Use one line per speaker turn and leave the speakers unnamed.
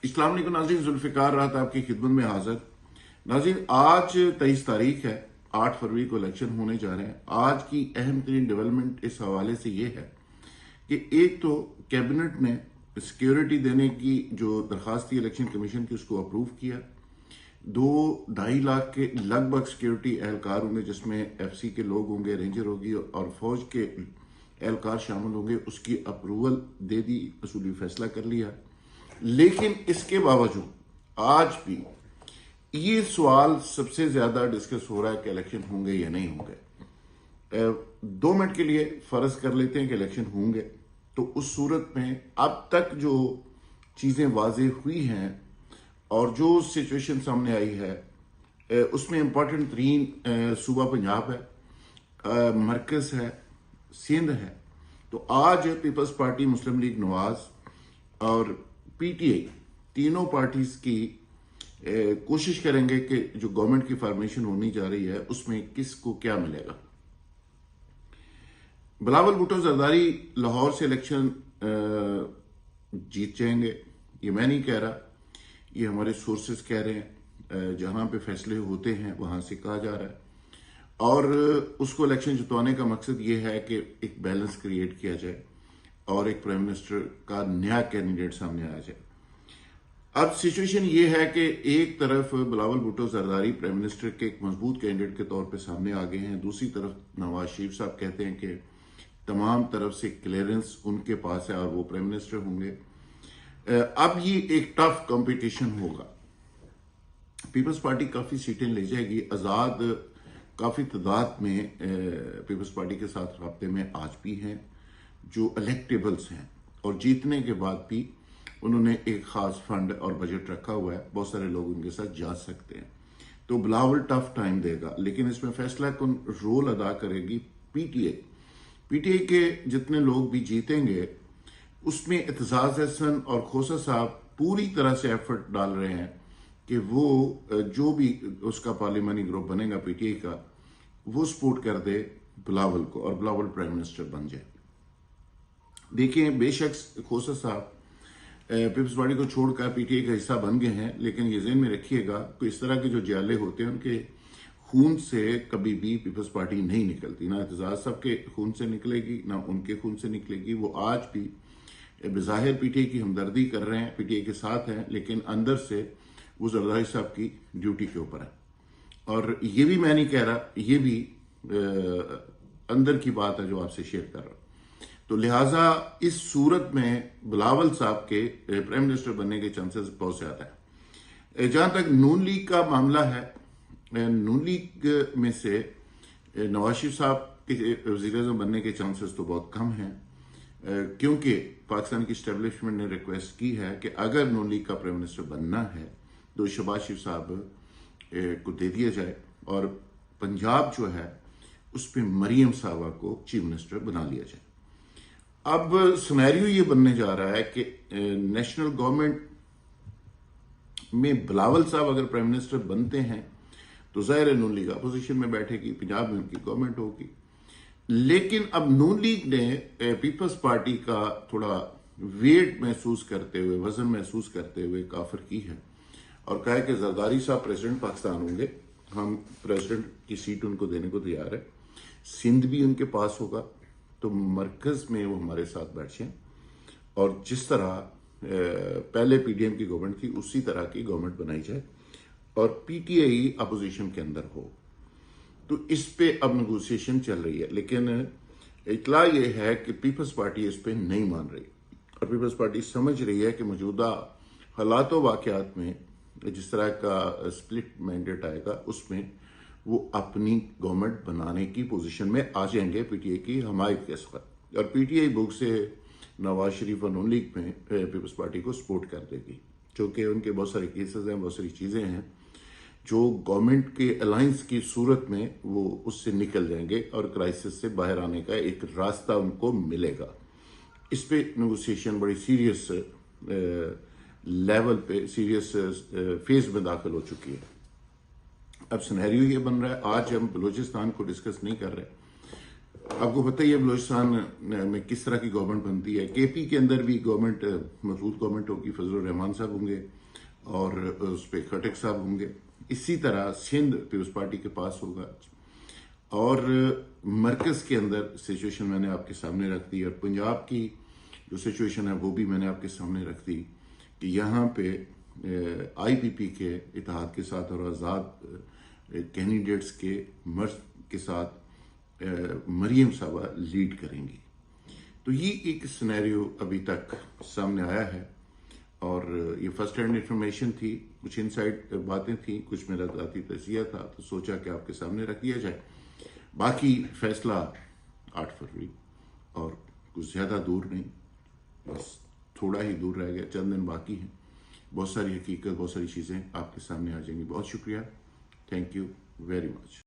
अस्सलाम वालेकुम नाज़रीन, जुल्फ़िकार राहत आपकी खिदमत में हाजिर। नाज़रीन, आज 23 तारीख है, 8 फरवरी को इलेक्शन होने जा रहे हैं। आज की अहम तरीन डेवलपमेंट इस हवाले से ये है कि एक तो कैबिनेट ने सिक्योरिटी देने की जो दरख्वास्त थी इलेक्शन कमीशन की उसको अप्रूव किया। 2-2.5 लाख के लगभग सिक्योरिटी एहलकार होंगे, जिसमें एफसी के लोग होंगे, रेंजर होगी और फौज के एहलकार शामिल होंगे। उसकी अप्रूवल दे दी, असूली फैसला कर लिया। लेकिन इसके बावजूद आज भी ये सवाल सबसे ज्यादा डिस्कस हो रहा है कि इलेक्शन होंगे या नहीं होंगे। 2 मिनट के लिए फर्ज कर लेते हैं कि इलेक्शन होंगे, तो उस सूरत में अब तक जो चीजें वाज़ेह हुई हैं और जो सिचुएशन सामने आई है उसमें इंपॉर्टेंट तरीन सूबा पंजाब है, मरकज है, सिंध है। तो आज पीपल्स पार्टी, मुस्लिम लीग नवाज और पीटीआई तीनों पार्टीज की कोशिश करेंगे कि जो गवर्नमेंट की फॉर्मेशन होनी जा रही है उसमें किसको क्या मिलेगा। बिलावल भुट्टो जरदारी लाहौर से इलेक्शन जीत जाएंगे, ये मैं नहीं कह रहा, ये हमारे सोर्सेस कह रहे हैं। जहां पे फैसले होते हैं वहां से कहा जा रहा है और उसको इलेक्शन जितवाने का मकसद ये है कि एक बैलेंस क्रिएट किया जाए और एक प्राइम मिनिस्टर का नया कैंडिडेट सामने आ जाए। अब सिचुएशन ये है कि एक तरफ बिलावल भुट्टो जरदारी प्राइम मिनिस्टर के एक मजबूत कैंडिडेट के तौर पे सामने आ गए हैं, दूसरी तरफ नवाज शरीफ साहब कहते हैं कि तमाम तरफ से क्लियरेंस उनके पास है और वो प्राइम मिनिस्टर होंगे। अब ये एक टफ कंपटीशन होगा। पीपल्स पार्टी काफी सीटें ले जाएगी, आजाद काफी तादाद में पीपल्स पार्टी के साथ राब्ते में आज भी हैं जो इलेक्टेबल्स हैं, और जीतने के बाद भी उन्होंने एक खास फंड और बजट रखा हुआ है, बहुत सारे लोग उनके साथ जा सकते हैं। तो बिलावल टफ टाइम देगा, लेकिन इसमें फैसला कौन रोल अदा करेगी? पीटीआई के जितने लोग भी जीतेंगे उसमें एतजाज हसन और खोसा साहब पूरी तरह से एफर्ट डाल रहे हैं कि वो जो भी उसका पार्लियामानी ग्रुप बनेगा पीटीआई का, वो सपोर्ट कर दे बिलावल को और बिलावल प्राइम मिनिस्टर बन जाए। देखिए, बेशक खोसा साहब पीपल्स पार्टी को छोड़कर पीटीआई का हिस्सा बन गए हैं, लेकिन ये ज़हन में रखिएगा कि इस तरह के जो जाले होते हैं उनके खून से कभी भी पीपल्स पार्टी नहीं निकलती, ना एतजाज साहब के खून से निकलेगी ना उनके खून से निकलेगी। वो आज भी बज़ाहिर पीटीआई की हमदर्दी कर रहे हैं, पीटीआई के साथ हैं, लेकिन अंदर से वो जरदारी साहब की ड्यूटी के ऊपर है। और ये भी मैं नहीं कह रहा, ये भी अंदर की बात है जो आपसे शेयर कर रहा हूं। तो लिहाजा इस सूरत में बिलावल साहब के प्राइम मिनिस्टर बनने के चांसेस बहुत ज्यादा है। जहां तक नून लीग का मामला है, नून लीग में से नवाज शरीफ साहब के वज़ीर-ए-आज़म बनने के चांसेस तो बहुत कम हैं, क्योंकि पाकिस्तान की स्टैब्लिशमेंट ने रिक्वेस्ट की है कि अगर नून लीग का प्राइम मिनिस्टर बनना है तो शहबाज शरीफ साहब को दे दिया जाए और पंजाब जो है उस पर मरियम साहबा को चीफ मिनिस्टर बना लिया जाए। अब सिनेरियो ये बनने जा रहा है कि नेशनल गवर्नमेंट में बिलावल साहब अगर प्राइम मिनिस्टर बनते हैं तो ज़ाहिर है नून लीग अपोजिशन में बैठेगी, पंजाब में उनकी गवर्नमेंट होगी। लेकिन अब नून लीग ने पीपल्स पार्टी का थोड़ा वेट महसूस करते हुए, वजन महसूस करते हुए काफिर की है और कहा है कि जरदारी साहब प्रेसिडेंट पाकिस्तान होंगे, हम प्रेसिडेंट की सीट उनको देने को तैयार है, सिंध भी उनके पास होगा, तो मरकज में वो हमारे साथ बैठ जाएं और जिस तरह पहले पीडीएम की गवर्नमेंट थी उसी तरह की गवर्नमेंट बनाई जाए और पीटीआई अपोजिशन के अंदर हो। तो इस पे अब नेगोशिएशन चल रही है, लेकिन इतला ये है कि पीपल्स पार्टी इस पे नहीं मान रही और पीपल्स पार्टी समझ रही है कि मौजूदा हालात व वाक़यात में जिस तरह का स्प्लिट मैंडेट आएगा उसमें वो अपनी गवर्नमेंट बनाने की पोजीशन में आ जाएंगे पीटीआई की हमायत के साथ, और पीटीआई बुक से नवाज शरीफ और नून लीग में पीपल्स पार्टी को सपोर्ट कर देगी, क्योंकि उनके बहुत सारे केसेस हैं, बहुत सारी चीज़ें हैं जो गवर्नमेंट के अलायंस की सूरत में वो उससे निकल जाएंगे और क्राइसिस से बाहर आने का एक रास्ता उनको मिलेगा। इस पे नेगोशिएशन बड़ी सीरियस लेवल पे, सीरियस फेज में दाखिल हो चुकी है। अब सिनेरियो ये बन रहा है, आज हम बलूचिस्तान को डिस्कस नहीं कर रहे, آپ کو پتہ ہی ہے بلوچستان میں کس طرح کی گورنمنٹ بنتی ہے. کے پی کے اندر بھی گورنمنٹ مضبوط گورنمنٹ ہوگی, فضل الرحمان صاحب ہوں گے اور اس پہ خٹک صاحب ہوں گے. اسی طرح سندھ پیپلز پارٹی کے پاس ہوگا, اور مرکز کے اندر سچویشن میں نے آپ کے سامنے رکھ دی, اور پنجاب کی جو سچویشن ہے وہ بھی میں نے آپ کے سامنے رکھ دی کہ یہاں پہ آئی پی پی کے اتحاد کے ساتھ اور آزاد کینڈیڈیٹس کے مرض کے ساتھ مریم صاحبہ لیڈ کریں گی. تو یہ ایک سینیریو ابھی تک سامنے آیا ہے, اور یہ فرسٹ ہینڈ انفارمیشن تھی, کچھ انسائڈ باتیں تھیں, کچھ میرا ذاتی تجزیہ تھا, تو سوچا کہ آپ کے سامنے رکھ دیا جائے. باقی فیصلہ 8 فروری, اور کچھ زیادہ دور نہیں, بس تھوڑا ہی دور رہ گیا, چند دن باقی ہیں. بہت ساری حقیقت, بہت ساری چیزیں آپ کے سامنے آ جائیں گی. بہت شکریہ, تھینک یو ویری مچ.